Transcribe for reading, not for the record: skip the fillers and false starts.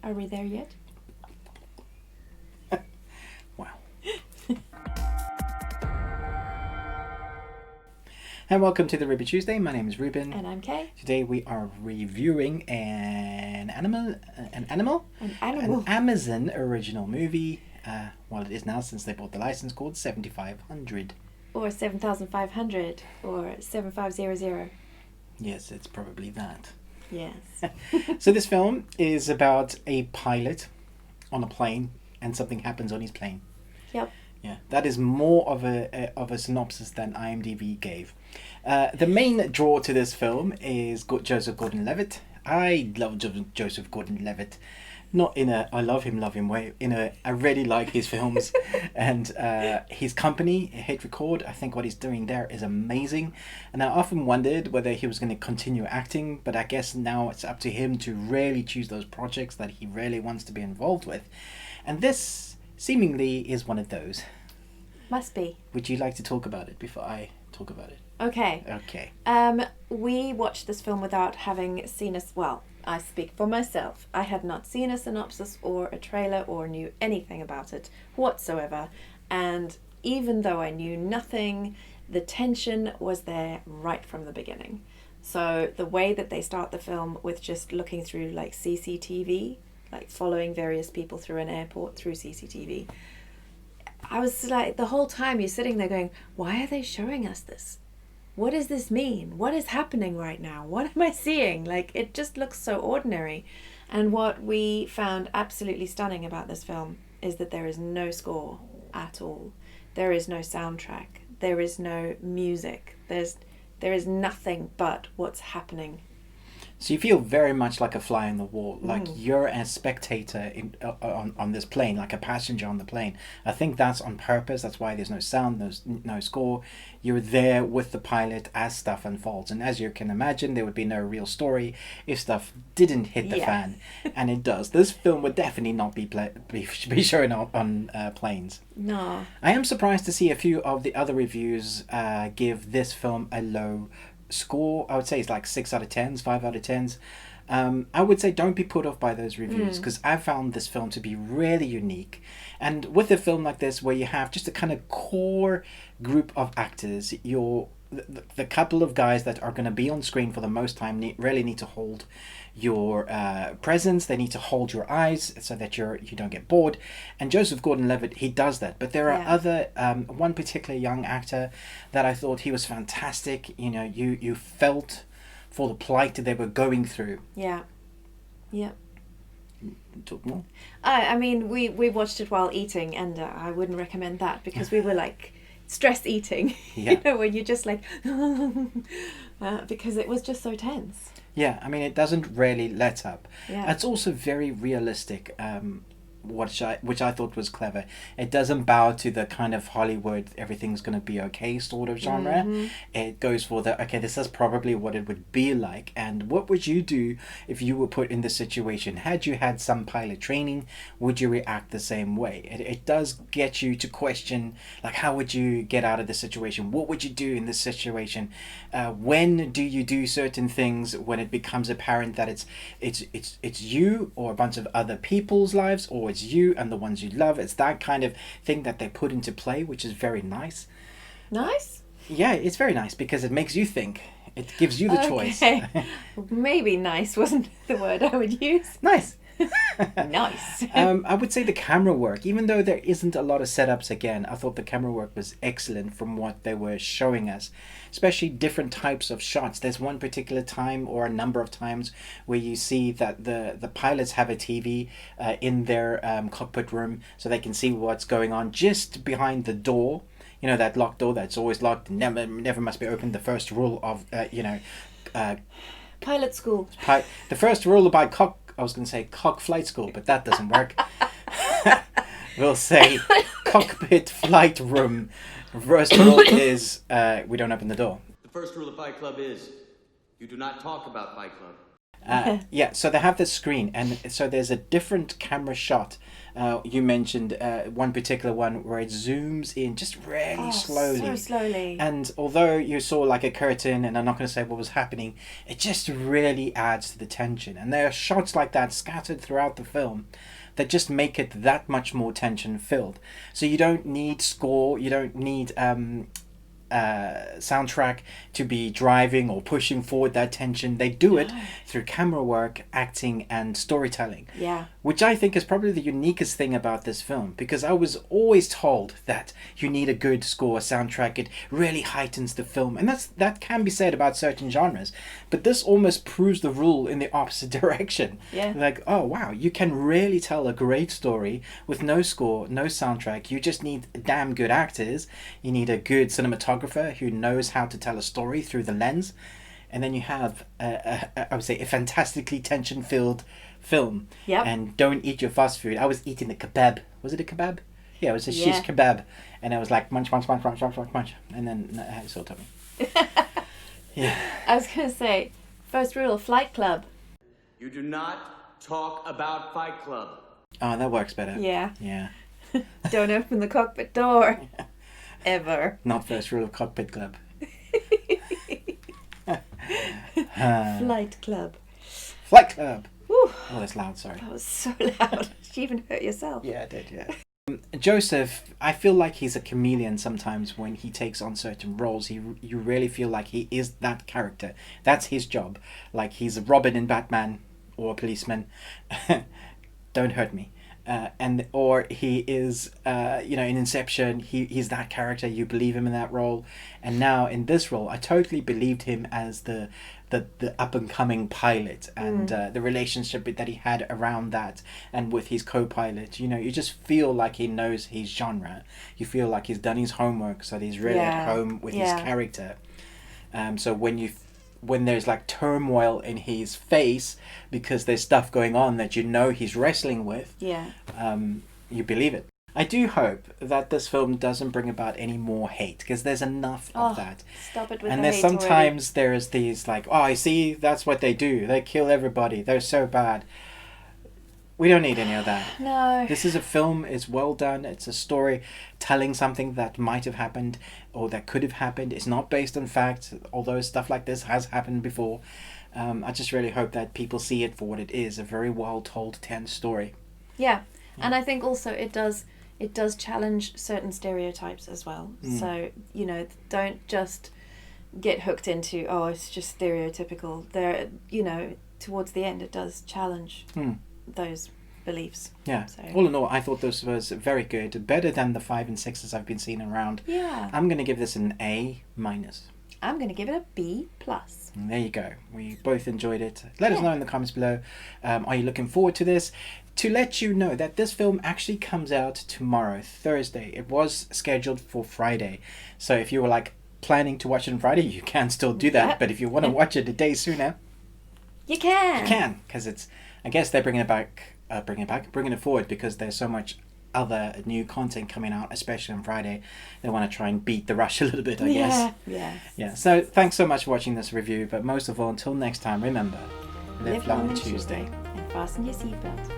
Are we there yet? Wow. And welcome to the Ruby Tuesday. My name is Ruben. And I'm Kay. Today we are reviewing an Amazon original movie. Well, it is now since they bought the license, called 7500. Or 7500 or 7500. Yes, it's probably that. Yes. So this film is about a pilot on a plane and something happens on his plane. Yep. Yeah, that is more of a synopsis than IMDb gave. The main draw to this film is Joseph Gordon-Levitt. I love Joseph Gordon-Levitt. Not in a I love him way. I really like his films. And his company, Hit Record, I think what he's doing there is amazing. And I often wondered whether he was going to continue acting, but I guess now it's up to him to really choose those projects that he really wants to be involved with. And this seemingly is one of those. Must be. Would you like to talk about it before I talk about it? Okay. We watched this film without having seen us. Well, I speak for myself. I had not seen a synopsis or a trailer or knew anything about it whatsoever. And even though I knew nothing, the tension was there right from the beginning. So the way that they start the film with just looking through like CCTV, like following various people through an airport through CCTV, I was like, the whole time you're sitting there going, why are they showing us this? What does this mean? What is happening right now? What am I seeing? Like, it just looks so ordinary. And what we found absolutely stunning about this film is that there is no score at all. There is no soundtrack. There is no music. There is nothing but what's happening. So you feel very much like a fly on the wall, like you're a spectator on this plane, like a passenger on the plane. I think that's on purpose. That's why there's no sound, there's no score. You're there with the pilot as stuff unfolds. And as you can imagine, there would be no real story if stuff didn't hit the fan. And it does. This film would definitely not be shown on planes. No. I am surprised to see a few of the other reviews give this film a low score. I would say it's like 6 out of 10s, 5 out of 10s. I would say don't be put off by those reviews, because I found this film to be really unique. And with a film like this, where you have just a kind of core group of actors, the couple of guys that are going to be on screen for the most time really need to hold your presence. They need to hold your eyes so that you don't get bored. And Joseph Gordon-Levitt, he does that. But there are other one particular young actor that I thought he was fantastic. You know, you felt for the plight that they were going through. Yeah. Talk more. I mean, we watched it while eating, and I wouldn't recommend that, because we were like stress eating. You know, when you're just like because it was just so tense. Yeah, I mean, it doesn't really let up. Yeah. It's also very realistic, which I thought was clever. It doesn't bow to the kind of Hollywood, everything's going to be okay sort of genre. It goes for this is probably what it would be like. And what would you do if you were put in this situation? Had you had some pilot training, would you react the same way? It does get you to question, like, how would you get out of this situation? What would you do in this situation? When do you do certain things when it becomes apparent that it's you or a bunch of other people's lives, or it's you and the ones you love? It's that kind of thing that they put into play, which is very nice. Nice? Yeah, it's very nice because it makes you think. It gives you the choice. Maybe nice wasn't the word I would use. Nice. Nice. I would say the camera work, even though there isn't a lot of setups, again, I thought the camera work was excellent from what they were showing us, especially different types of shots. There's one particular time, or a number of times, where you see that the pilots have a TV in their cockpit room, so they can see what's going on just behind the door. You know, that locked door that's always locked, never must be opened. The first rule of pilot school. The first rule about cock flight school, but that doesn't work. We'll say cockpit flight room. First rule is we don't open the door. The first rule of Fight Club is you do not talk about Fight Club. Yeah, so they have this screen, and so there's a different camera shot. You mentioned one particular one where it zooms in just really slowly. So slowly. And although you saw like a curtain, and I'm not going to say what was happening, it just really adds to the tension. And there are shots like that scattered throughout the film that just make it that much more tension filled. So you don't need score, you don't need soundtrack to be driving or pushing forward that tension. They do it through camera work, acting, and storytelling. Yeah. Which I think is probably the uniquest thing about this film, because I was always told that you need a good score, soundtrack. It really heightens the film, and that can be said about certain genres. But this almost proves the rule in the opposite direction. Yeah. Like, oh wow, you can really tell a great story with no score, no soundtrack. You just need damn good actors. You need a good cinematographer who knows how to tell a story through the lens, and then you have I would say a fantastically tension-filled film. Yep. And don't eat your fast food. I was eating the kebab. Was it a kebab? Yeah, it was a shish kebab, and I was like munch, munch, munch, munch, munch, munch, munch, and then it sort of me. Yeah. I was going to say, first rule of Fight Club. You do not talk about Fight Club. Oh, that works better. Yeah. Yeah. Don't open the cockpit door. Ever. Not first rule of Cockpit Club. Flight Club. Flight Club. Whew. Oh, that's loud, sorry. That was so loud. Did you even hurt yourself? Yeah, I did, yeah. Joseph, I feel like he's a chameleon sometimes when he takes on certain roles. You really feel like he is that character. That's his job. Like he's a Robin in Batman or a policeman. Don't hurt me. Or he is, in Inception, he's that character. You believe him in that role. And now in this role, I totally believed him as the up-and-coming pilot, and the relationship that he had around that and with his co-pilot. You just feel like he knows his genre. You feel like he's done his homework, so that he's really at home with his character. So when there's like turmoil in his face because there's stuff going on that he's wrestling with, you believe it. I do hope that this film doesn't bring about any more hate, because there's enough of that. Stop it with and the there's hate sometimes there's these like, oh, I see, that's what they do. They kill everybody. They're so bad. We don't need any of that. No. This is a film. It's well done. It's a story telling something that might have happened or that could have happened. It's not based on fact, although stuff like this has happened before. I just really hope that people see it for what it is, a very well told, tense story. Yeah. And I think also it does challenge certain stereotypes as well. So, don't just get hooked into, oh, it's just stereotypical. There, towards the end it does challenge those beliefs. Yeah. So. All in all, I thought this was very good. Better than the 5 and 6s I've been seeing around. Yeah. I'm going to give this an A-. I'm going to give it a B+. And there you go. We both enjoyed it. Let us know in the comments below. Are you looking forward to this? To let you know that this film actually comes out tomorrow, Thursday. It was scheduled for Friday. So if you were like planning to watch it on Friday, you can still do that. Yep. But if you want to watch it a day sooner, you can. You can, because I guess they're bringing it forward because there's so much other new content coming out, especially on Friday. They want to try and beat the rush a little bit, I guess. Yeah. So thanks so much for watching this review. But most of all, until next time, remember, live long Tuesday. And fasten your seatbelt.